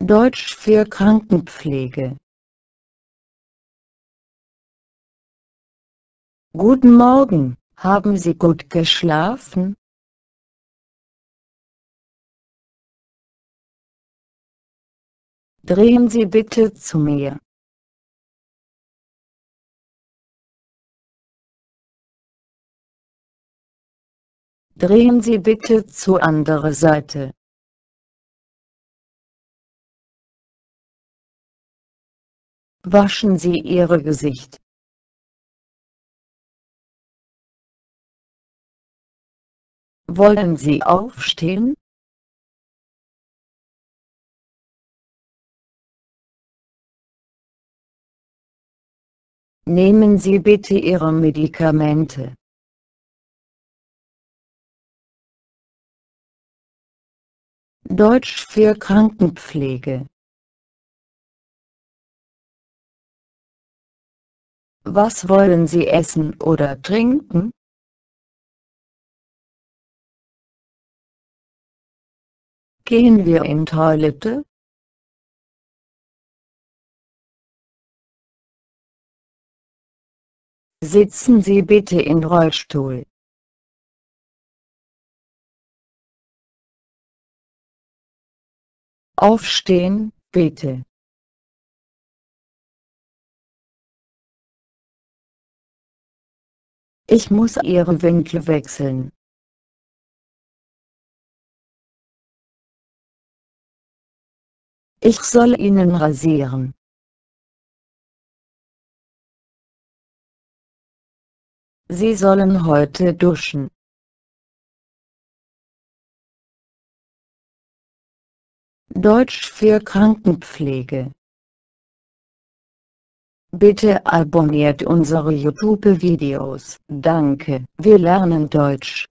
Deutsch für Krankenpflege. Guten Morgen, haben Sie gut geschlafen? Drehen Sie bitte zu mir. Drehen Sie bitte zur andere Seite. Waschen Sie Ihr Gesicht. Wollen Sie aufstehen? Nehmen Sie bitte Ihre Medikamente. Deutsch für Krankenpflege. Was wollen Sie essen oder trinken? Gehen wir in Toilette? Sitzen Sie bitte in Rollstuhl. Aufstehen, bitte. Ich muss Ihre Winkel wechseln. Ich soll Ihnen rasieren. Sie sollen heute duschen. Deutsch für Krankenpflege. Bitte abonniert unsere YouTube-Videos. Danke, wir lernen Deutsch.